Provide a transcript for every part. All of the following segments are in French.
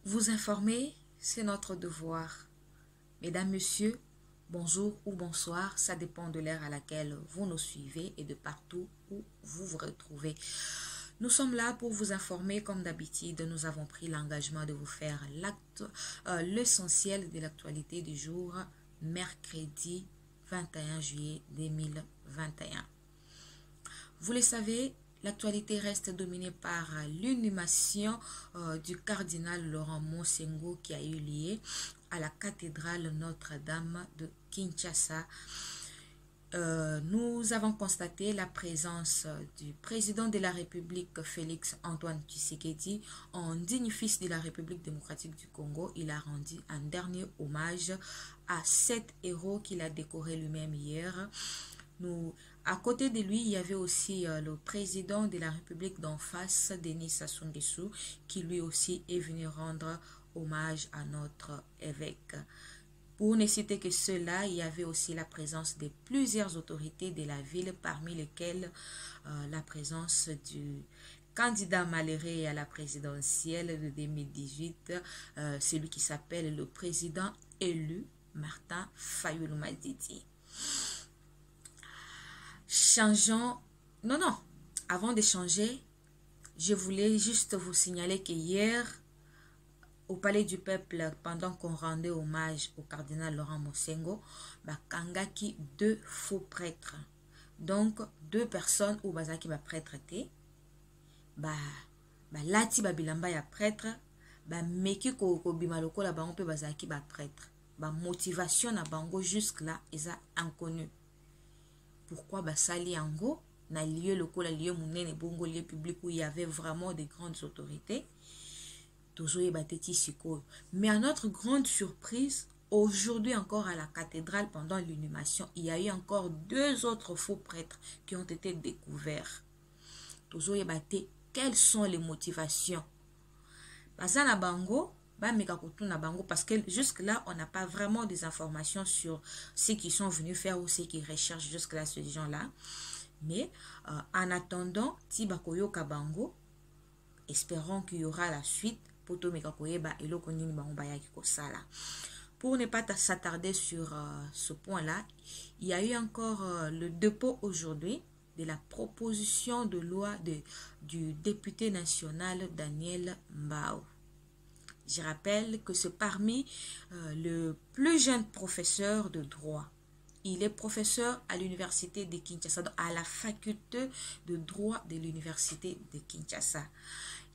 Vous informer, c'est notre devoir. Mesdames, Messieurs, bonjour ou bonsoir, ça dépend de l'heure à laquelle vous nous suivez et de partout où vous vous retrouvez. Nous sommes là pour vous informer, comme d'habitude, nous avons pris l'engagement de vous faire l'essentiel de l'actualité du jour, mercredi 21 juillet 2021. Vous le savez, l'actualité reste dominée par l'inhumation du cardinal Laurent Monsengo qui a eu lieu à la cathédrale Notre-Dame de Kinshasa. Nous avons constaté la présence du président de la République, Félix Antoine Tshisekedi, en digne fils de la République démocratique du Congo. Il a rendu un dernier hommage à 7 héros qu'il a décorés lui-même hier. À côté de lui, il y avait aussi le président de la République d'en face, Denis Sassou Nguesso, qui lui aussi est venu rendre hommage à notre évêque. Pour ne citer que cela, il y avait aussi la présence de plusieurs autorités de la ville, parmi lesquelles la présence du candidat malheureux à la présidentielle de 2018, celui qui s'appelle le président élu, Martin Fayulu Madidi. Changeons... Non, avant de changer, je voulais juste vous signaler que hier, au Palais du Peuple, pendant qu'on rendait hommage au cardinal Laurent Monsengo, kangaki 2 faux prêtres. Donc, 2 personnes où bazaki ba prêtre te, lati ba bilamba ya prêtre, meki ko bimaloko la bango pe bazaki ba prêtre. Motivation na bango jusque là eza inconnu. Pourquoi basali yango na lieu local, lieu munene bongo, lieu public où il y avait vraiment de grandes autorités. Mais à notre grande surprise, aujourd'hui encore à la cathédrale pendant l'inhumation, il y a eu encore 2 autres faux prêtres qui ont été découverts. Quelles sont les motivations? Parce que jusque-là, on n'a pas vraiment des informations sur ceux qui sont venus faire ou ceux qui recherchent jusque-là ces gens-là. Mais en attendant, Tibakoyo Kabango, espérons qu'il y aura la suite. Pour ne pas s'attarder sur ce point-là, il y a eu encore le dépôt aujourd'hui de la proposition de loi du député national Daniel Mbao. Je rappelle que c'est parmi le plus jeune professeur de droit. Il est professeur à l'université de Kinshasa, à la faculté de droit de l'université de Kinshasa.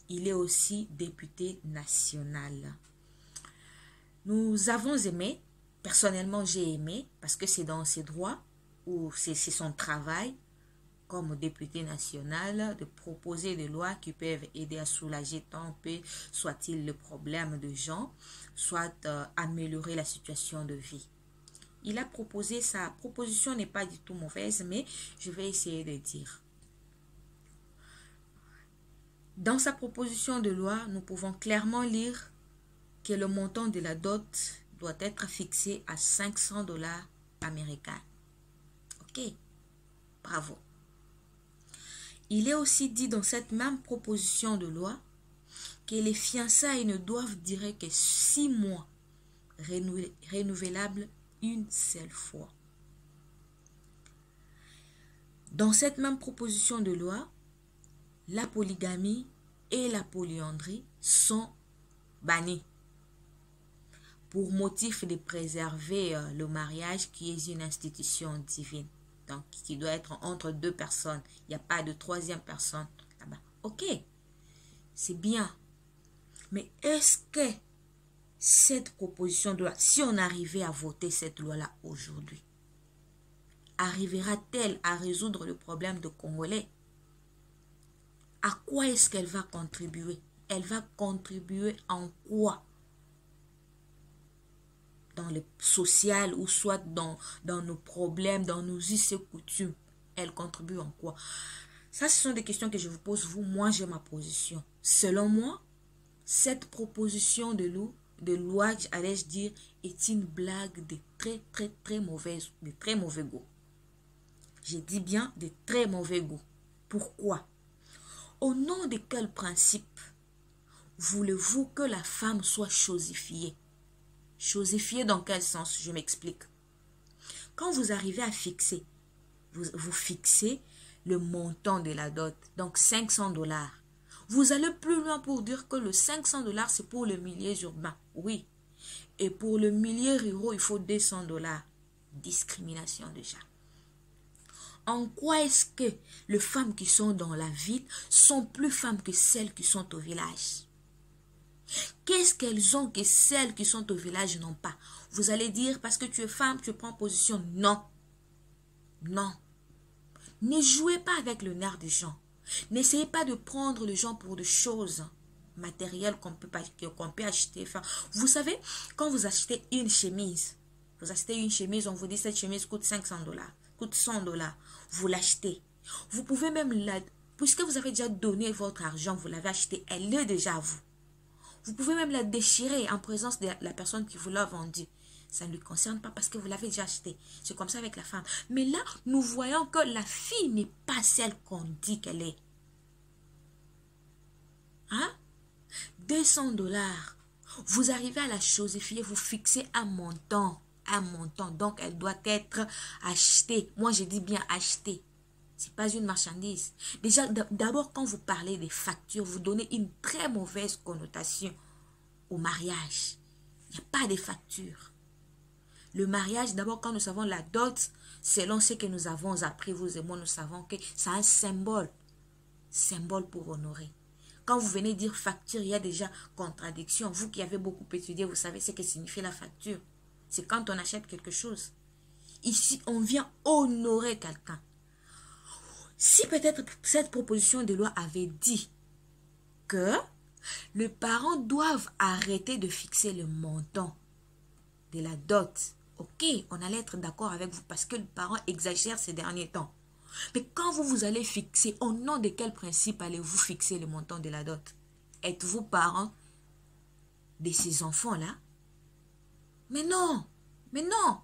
Il est aussi député national. Nous avons aimé, personnellement j'ai aimé, parce que c'est dans ses droits, ou c'est son travail, comme député national, de proposer des lois qui peuvent aider à soulager tant peu soit-il le problème de gens, soit améliorer la situation de vie. Il a proposé, sa proposition n'est pas du tout mauvaise, mais je vais essayer de dire. Dans sa proposition de loi, nous pouvons clairement lire que le montant de la dot doit être fixé à 500 $ américains. Ok, bravo. Il est aussi dit dans cette même proposition de loi que les fiançailles ne doivent durer que 6 mois, renouvelables une seule fois. Dans cette même proposition de loi, la polygamie et la polyandrie sont bannies pour motif de préserver le mariage qui est une institution divine. Donc, qui doit être entre 2 personnes. Il n'y a pas de 3e personne là-bas. Ok, c'est bien. Mais est-ce que cette proposition de loi, si on arrivait à voter cette loi-là aujourd'hui, arrivera-t-elle à résoudre le problème de Congolais? À quoi est-ce qu'elle va contribuer? Elle va contribuer en quoi? Dans le social ou soit dans nos problèmes, dans nos us et coutumes. Elle contribue en quoi? Ça, ce sont des questions que je vous pose, vous. Moi, j'ai ma position. Selon moi, cette proposition de loi, allais-je dire, est une blague de très mauvais goût. Je dis bien de très mauvais goût. Pourquoi? Au nom de quel principe? voulez-vous que la femme soit chosifiée? Chosifiée dans quel sens? Je m'explique. Quand vous arrivez à fixer, vous fixez le montant de la dot, donc 500 $. Vous allez plus loin pour dire que le 500 $, c'est pour le milieu urbain. Oui. Et pour le milieu rural, il faut 200 $. Discrimination déjà. En quoi est-ce que les femmes qui sont dans la ville sont plus femmes que celles qui sont au village? Qu'est-ce qu'elles ont que celles qui sont au village n'ont pas? Vous allez dire, parce que tu es femme, tu prends position. Non. Non. Ne jouez pas avec le nerf des gens. N'essayez pas de prendre les gens pour des choses matérielles qu'on peut acheter. Enfin, vous savez, quand vous achetez une chemise, on vous dit cette chemise coûte 500 $, coûte 100 $. Vous l'achetez. Vous pouvez même puisque vous avez déjà donné votre argent, vous l'avez acheté, elle est déjà à vous. Vous pouvez même la déchirer en présence de la personne qui vous l'a vendue. Ça ne lui concerne pas parce que vous l'avez déjà acheté. C'est comme ça avec la femme. Mais là, nous voyons que la fille n'est pas celle qu'on dit qu'elle est. Hein? 200 $. Vous arrivez à la chosifier, vous fixez un montant. Un montant. Donc, elle doit être achetée. Moi, je dis bien achetée. Ce n'est pas une marchandise. Déjà, d'abord, quand vous parlez des factures, vous donnez une très mauvaise connotation au mariage. Il n'y a pas de factures. Le mariage, d'abord, quand nous savons la dot, selon ce que nous avons appris, vous et moi, nous savons que c'est un symbole. Symbole pour honorer. Quand vous venez dire facture, il y a déjà contradiction. Vous qui avez beaucoup étudié, vous savez ce que signifie la facture. C'est quand on achète quelque chose. Ici, on vient honorer quelqu'un. Si peut-être cette proposition de loi avait dit que les parents doivent arrêter de fixer le montant de la dot, ok, on allait être d'accord avec vous parce que le parent exagère ces derniers temps. Mais quand vous allez fixer, au nom de quel principe allez-vous fixer le montant de la dot? Êtes-vous parent de ces enfants-là? Mais non, mais non.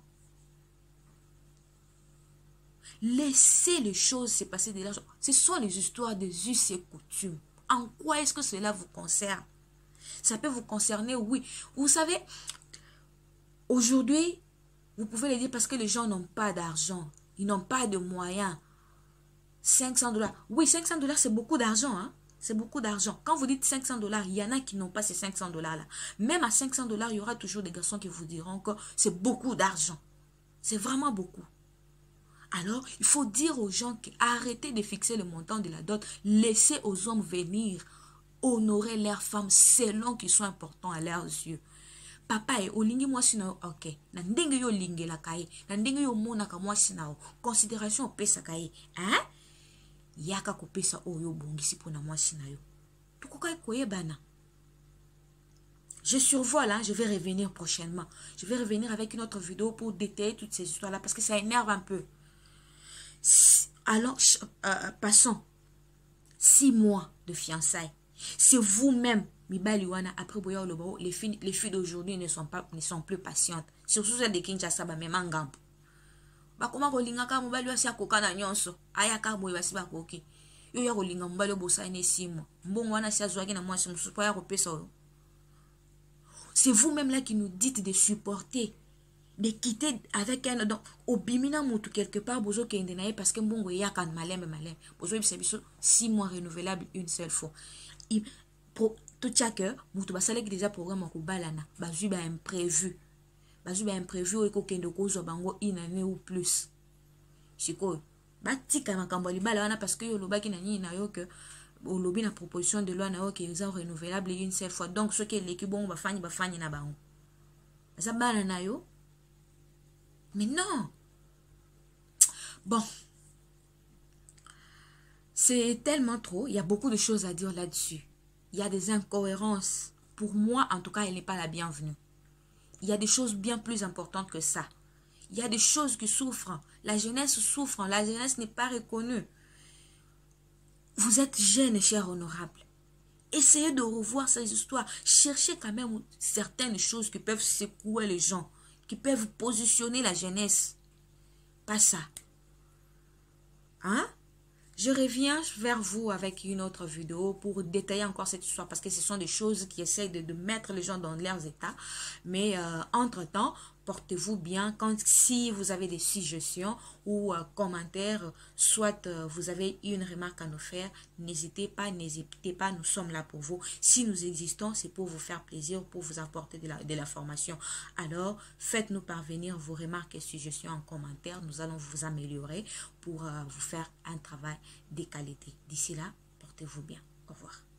Laissez les choses se passer de l'argent. Ce sont les histoires des us et coutumes. En quoi est-ce que cela vous concerne? Ça peut vous concerner, oui. Vous savez, aujourd'hui, vous pouvez le dire parce que les gens n'ont pas d'argent. Ils n'ont pas de moyens. 500 $. Oui, 500 $, c'est beaucoup d'argent. Hein? C'est beaucoup d'argent. Quand vous dites 500 $, il y en a qui n'ont pas ces 500 $ là. Même à 500 $, il y aura toujours des garçons qui vous diront que c'est beaucoup d'argent. C'est vraiment beaucoup. Alors, il faut dire aux gens qu'arrêtez de fixer le montant de la dot. Laissez aux hommes venir honorer leurs femmes selon qu'ils sont importants à leurs yeux. Papa e olingi mwasi na ok. Na ndenge yo linge la kaye. Na ndenge yo mona ka mwasi na considération pesa kaye. Hein? Yaka ko pesa oyo bongisi pona mwasi na yo. Tukoka koye bana. Je survole, hein, je vais revenir prochainement. Je vais revenir avec une autre vidéo pour détailler toutes ces histoires-là parce que ça énerve un peu. Alors, passons. 6 mois de fiançailles. C'est vous-même, après les filles d'aujourd'hui ne sont plus patientes. Surtout celles de Kinshasa, même en Gambo. Bakoma kolinga ka mobali wasi akoka na nyonso. Ayaka boye basi bakoki. Yo ya kolinga mobali bosa ine 6 mois. Mbongo wana si azwaki na mwasi mususu pa ya kopesa oyo. C'est vous-même là qui nous dites de supporter, de quitter avec un donc au bimina mutu quelque part bozo kende nae parce que mbongo ya kan malem. Bozo biso 6 mois renouvelable une seule fois. Pour tout chaque mutu basale ki déjà programme ko balana, bazui ba imprévu. Bazui ba imprévu eko kende ko zo bango une année ou plus. Siko batika makambo libala wana parce que yo lobaki na nini na yo que au lobby na proposition de loi na yo que ils ont renouvelable une seule fois. Donc ce qui est l'équipe bon ba fani na bango. Ça bana na yo. Mais non. Bon. C'est tellement trop. Il y a beaucoup de choses à dire là-dessus. Il y a des incohérences. Pour moi, en tout cas, elle n'est pas la bienvenue. Il y a des choses bien plus importantes que ça. Il y a des choses qui souffrent. La jeunesse souffre. La jeunesse n'est pas reconnue. Vous êtes jeune, cher honorable. Essayez de revoir ces histoires. Cherchez quand même certaines choses qui peuvent secouer les gens. Qui peuvent positionner la jeunesse. Pas ça. Hein? Je reviens vers vous avec une autre vidéo pour détailler encore cette histoire parce que ce sont des choses qui essayent de mettre les gens dans leurs états. Mais entre-temps, portez-vous bien. Si vous avez des suggestions ou commentaires, soit vous avez une remarque à nous faire, n'hésitez pas, nous sommes là pour vous. Si nous existons, c'est pour vous faire plaisir, pour vous apporter de la formation. Alors, faites-nous parvenir vos remarques et suggestions en commentaire. Nous allons vous améliorer pour vous faire un travail de qualité. D'ici là, portez-vous bien. Au revoir.